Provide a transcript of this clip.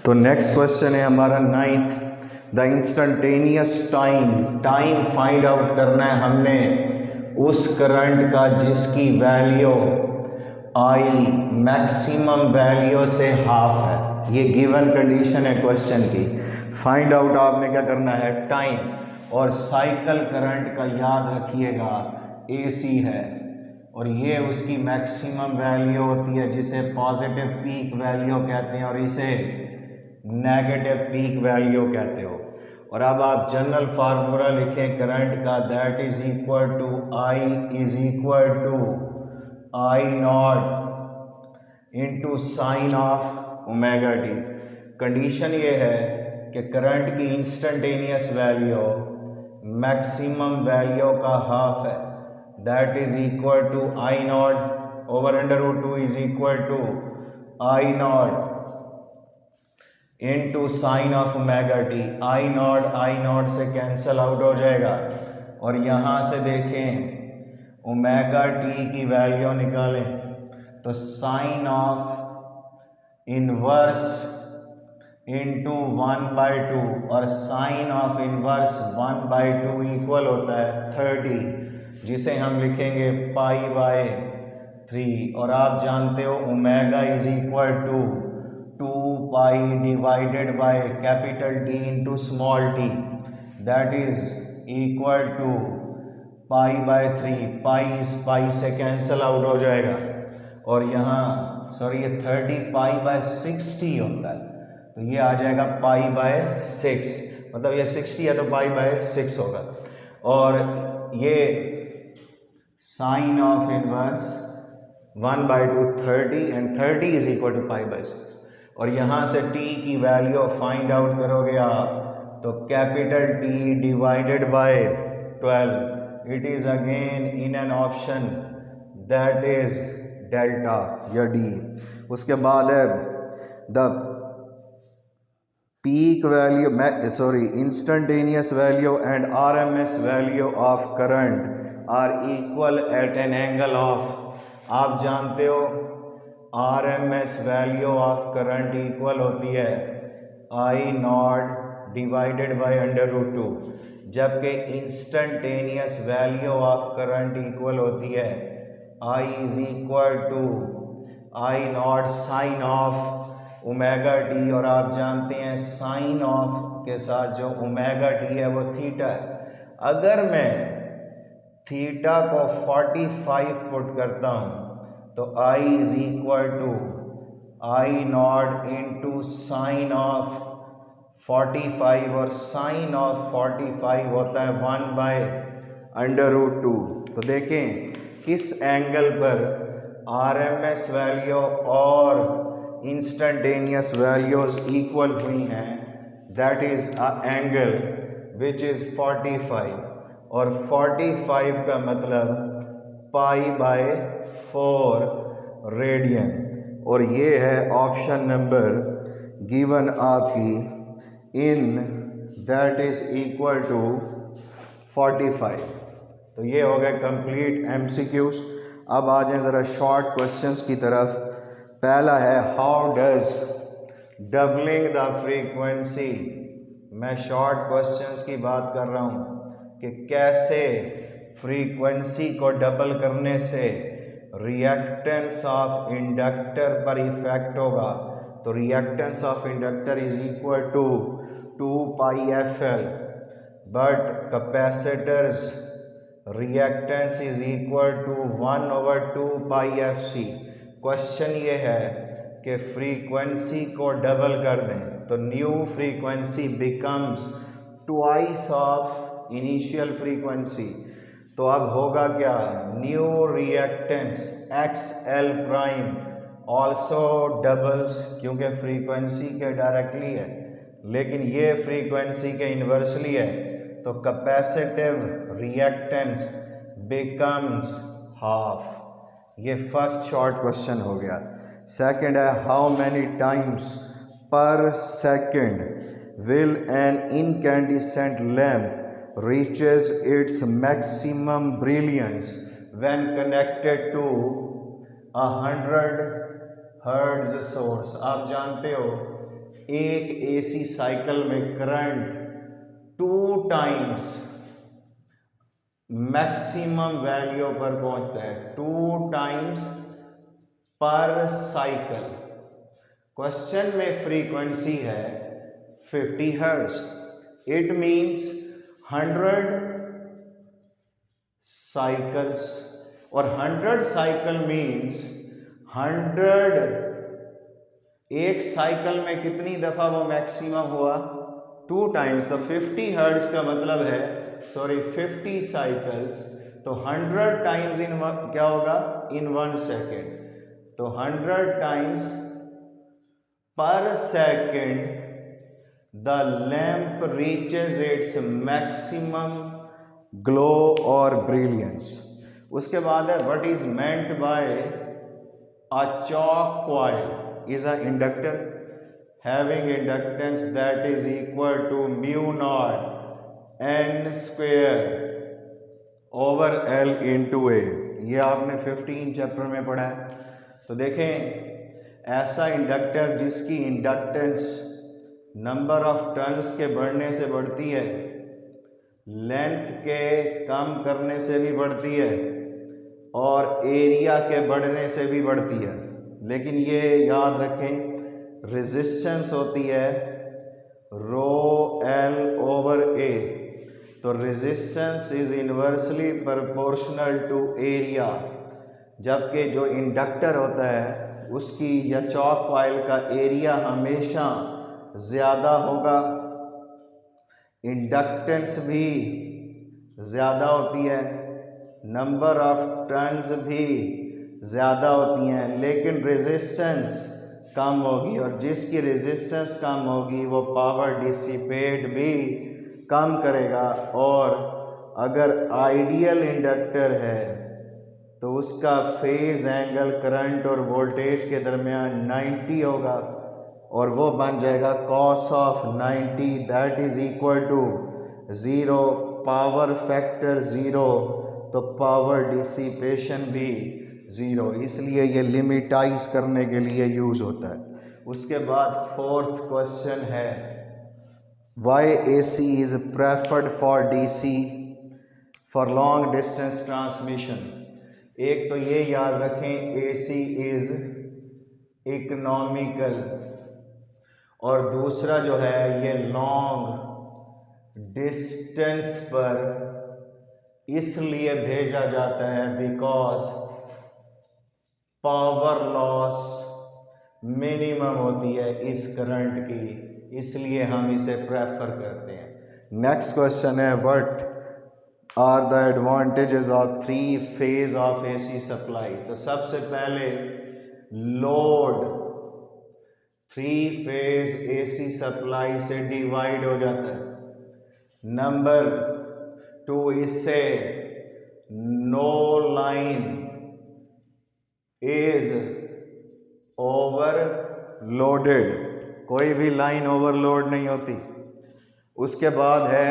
तो next question है हमारा 9th, the instantaneous time find out करना है हमने उस करंट का जिसकी वैल्यू आई मैक्सिमम वैल्यू से हाफ है। ये गिवन कंडीशन है क्वेश्चन की। फाइंड आउट आपने क्या करना है, टाइम, और साइकिल करंट का याद रखिएगा AC है और ये उसकी मैक्सिमम वैल्यू होती है जिसे पॉजिटिव पीक वैल्यू कहते हैं और इसे नेगेटिव पीक वैल्यू कहते हो। और अब आप जनरल फार्मूला लिखें करंट का, that is equal to I is equal to I naught into sine of omega t. Condition ये है कि करंट की इंस्टेंटेनियस वैल्यू मैक्सिमम वैल्यू का हाफ है, that is equal to I naught over √2 is equal to I naught into sine of omega t. I naught से cancel out हो जाएगा और यहाँ से देखें ओमेगा टी की वैल्यू निकालें तो साइन ऑफ इनवर्स इंटू 1/2 और साइन ऑफ इनवर्स 1/2 इक्वल होता है 30, जिसे हम लिखेंगे π/3। और आप जानते हो omega is equal to 2 divided by capital T into small t, that is equal to π/3। Pi से कैंसिल आउट हो जाएगा और यहाँ ये 30 π/60 होता है तो ये आ जाएगा π/6, मतलब ये 60 है तो π/6 होगा। और ये sine of inverse 1/2 30 and 30 is equal to π/6। और यहाँ से t की वैल्यू फाइंड आउट करोगे आप तो capital T divided by 12, it is again in an option that is delta या D। उसके बाद है the peak value instantaneous value and RMS value of current are equal at an angle of, आप जानते हो RMS value of current equal होती है I naught divided by √2, जबकि instantaneous value of current equal होती है I is equal to I naught sine of omega T. और आप जानते हैं साइन ऑफ के साथ जो ओमेगा टी है वो थीटा है। अगर मैं थीटा को 45 पुट करता हूँ तो I is equal to I naught into sine of 45 और साइन ऑफ 45 होता है 1/√2। तो देखें किस एंगल पर RMS वैल्यू और इंस्टेंटेनियस वैल्यूज इक्वल हुई हैं, that is a angle which is 45 और 45 का मतलब π/4 रेडियन। और ये है ऑप्शन नंबर गिवन आपकी in that is equal to 45। तो ये हो गए कंप्लीट MCQs। अब आ जाए ज़रा शॉर्ट क्वेश्चंस की तरफ। पहला है how does doubling the frequency, मैं शॉर्ट क्वेश्चंस की बात कर रहा हूँ कि कैसे फ्रीक्वेंसी को डबल करने से रिएक्टेंस ऑफ इंडक्टर पर इफेक्ट होगा। तो reactance of inductor is equal to 2πfL, but capacitor's reactance is equal to 1/2πfC। Question ये है कि फ्रीक्वेंसी को डबल कर दें तो new frequency becomes twice of initial frequency. तो अब होगा क्या, new reactance XL prime also doubles, क्योंकि फ्रीक्वेंसी के डायरेक्टली है लेकिन ये फ्रीक्वेंसी के इन्वर्सली है तो कैपेसिटिव रिएक्टेंस बिकम्स हाफ। ये फर्स्ट शॉर्ट क्वेश्चन हो गया। सेकंड है हाउ मैनी टाइम्स पर second will an incandescent lamp reaches its maximum brilliance when connected to 100 Hz source। आप जानते हो एक एसी साइकिल में करंट 2 टाइम्स मैक्सिमम वैल्यू पर पहुंचता है, 2 टाइम्स पर साइकिल। क्वेश्चन में फ्रीक्वेंसी है 50 हर्ट्ज। इट मींस 100 साइकिल्स, और 100 साइकिल मींस 100, एक साइकिल में कितनी दफा वो मैक्सिमम हुआ, 2 टाइम्स। तो 50 हर्ट्ज का मतलब है 50 साइकिल्स, तो 100 टाइम्स इन क्या होगा, इन 1 सेकेंड। तो 100 टाइम्स पर second the lamp reaches its maximum glow और ब्रिलियंस। उसके बाद है what is meant by a choke coil is an inductor having inductance that is equal to mu naught n square over l into A. ये आपने 15 chapter में पढ़ा है। तो देखें, ऐसा इंडक्टर जिसकी इंडक्टेंस नंबर ऑफ टर्न्स के बढ़ने से बढ़ती है, लेंथ के कम करने से भी बढ़ती है, और एरिया के बढ़ने से भी बढ़ती है। लेकिन ये याद रखें, रेजिस्टेंस होती है रो एल ओवर ए। तो resistance is inversely proportional to area, जबकि जो इंडक्टर होता है उसकी या चॉक कॉइल का एरिया हमेशा ज़्यादा होगा, इंडक्टेंस भी ज़्यादा होती है, नंबर ऑफ टर्न्स भी ज़्यादा होती हैं, लेकिन रेजिस्टेंस कम होगी, और जिसकी रेजिस्टेंस कम होगी वो पावर डिसिपेट भी कम करेगा। और अगर आइडियल इंडक्टर है तो उसका फेज एंगल करंट और वोल्टेज के दरमियान 90 होगा, और वो बन जाएगा cos of 90, that is equal to 0, power factor 0, तो पावर डिसिपेशन भी 0। इसलिए ये लिमिटाइज करने के लिए यूज होता है। उसके बाद 4th क्वेश्चन है why AC is preferred for DC for long distance transmission. एक तो ये याद रखें, AC इज इकोनॉमिकल, और दूसरा जो है ये लॉन्ग डिस्टेंस पर इसलिए भेजा जाता है बिकॉज पावर लॉस मिनिमम होती है इस करंट की, इसलिए हम इसे प्रेफर करते हैं। नेक्स्ट क्वेश्चन है what are the advantages of 3 phase of AC supply. तो सबसे पहले लोड 3 फेज AC सप्लाई से डिवाइड हो जाता है। नंबर 2, इससे नो लाइन इज ओवरलोडेड, कोई भी लाइन ओवरलोड नहीं होती। उसके बाद है